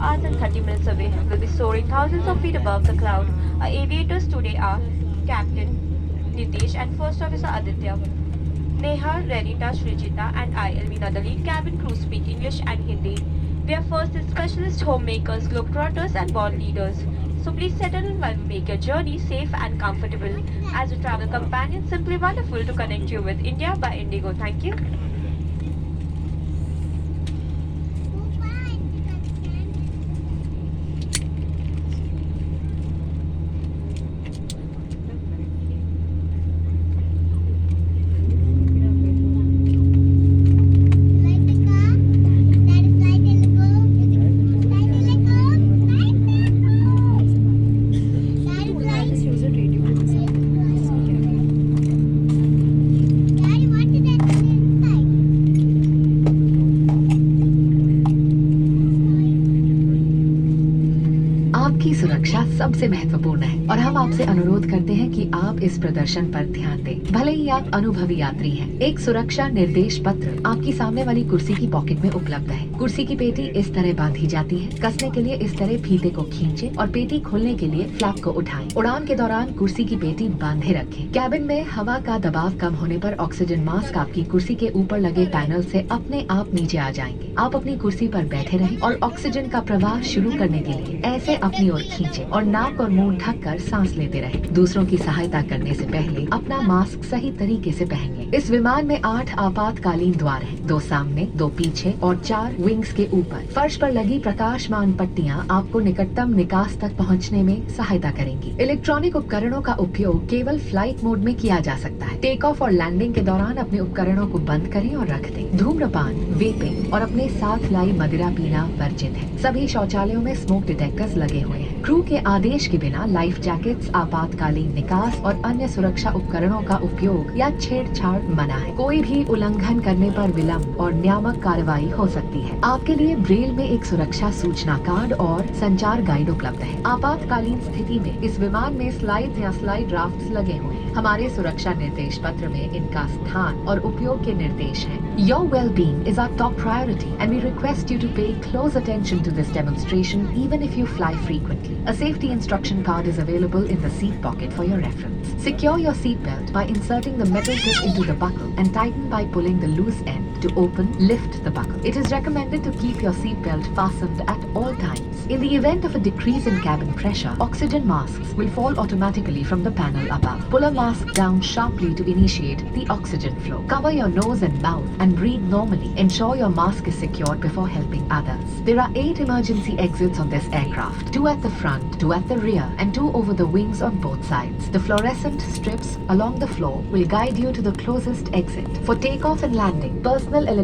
hours and 30 minutes away, will be soaring thousands of feet above the cloud. Our aviators today are Captain Nitish and First Officer Aditya. Neha, Renita, Srijita, and I, Elvina, the lead cabin crew, speak English and Hindi. We are first aid specialists, homemakers, globetrotters, and born leaders. So please settle in while we make your journey safe and comfortable. As a travel companion, simply wonderful to connect you with India by Indigo. Thank you. आपकी सुरक्षा सबसे महत्वपूर्ण है और हम आपसे अनुरोध करते हैं कि आप इस प्रदर्शन पर ध्यान दें। भले ही आप अनुभवी यात्री हैं, एक सुरक्षा निर्देश पत्र आपकी सामने वाली कुर्सी की पॉकेट में उपलब्ध है। कुर्सी की पेटी इस तरह बांधी जाती है। कसने के लिए इस तरह फीते को खींचें और पेटी खोलने के लिए फ्लैप को उठाएं। उड़ान के दौरान कुर्सी की पेटी बांधे रखें। कैबिन में हवा का दबाव कम होने पर ऑक्सीजन मास्क आपकी कुर्सी के ऊपर लगे पैनल से अपने आप नीचे आ जाएंगे। आप अपनी कुर्सी पर बैठे रहें और ऑक्सीजन का प्रवाह शुरू करने के लिए ऐसे अपनी ओर खींचे और नाक और मुंह ढककर सांस लेते रहें। दूसरों की सहायता करने से पहले अपना मास्क सही तरीके से पहनिए। इस विमान में 8 आपातकालीन द्वार हैं, 2 सामने, 2 पीछे और 4 विंग्स के ऊपर। फर्श पर लगी प्रकाशमान पट्टियां आपको निकटतम निकास तक पहुंचने में सहायता करेंगी। इलेक्ट्रॉनिक उपकरणों का उपयोग केवल फ्लाइट मोड में किया जा सकता है। टेक ऑफ और लैंडिंग के दौरान अपने उपकरणों को बंद करें और रख दें। धूम्रपान, वेपिंग और अपने साथ लाई मदिरा पीना वर्जित है। सभी शौचालयों में स्मोक डिटेक्टर्स लगे हुए हैं। क्रू के आदेश के बिना लाइफ जैकेट्स, आपातकालीन निकास और अन्य सुरक्षा उपकरणों का उपयोग या छेड़छाड़ मना है। कोई भी उल्लंघन करने पर विलंब और नियामक कार्रवाई हो सकती है। आपके लिए ब्रेल में एक सुरक्षा सूचना कार्ड और संचार गाइड उपलब्ध है। आपातकालीन स्थिति में इस विमान में स्लाइड्स या स्लाइड ड्राफ्ट्स लगे हुए हैं। हमारे सुरक्षा निर्देश पत्र में इनका स्थान और उपयोग के निर्देश हैं। Your well-being is our top priority and we request you to pay close attention to this demonstration even if you fly frequently. A safety instruction card is available in the seat pocket for your reference. Secure your seat belt by inserting the metal clip into the buckle and tighten by pulling the loose end. To open, lift the buckle. It is recommended to keep your seat belt fastened at all times. In the event of a decrease in cabin pressure, oxygen masks will fall automatically from the panel above. Pull a mask down sharply to initiate the oxygen flow. Cover your nose and mouth and breathe normally. Ensure your mask is secured before helping others. There are 8 emergency exits on this aircraft, 2 at the front, 2 at the rear, and 2 over the wings on both sides. The fluorescent strips along the floor will guide you to the closest exit. For takeoff and landing, personal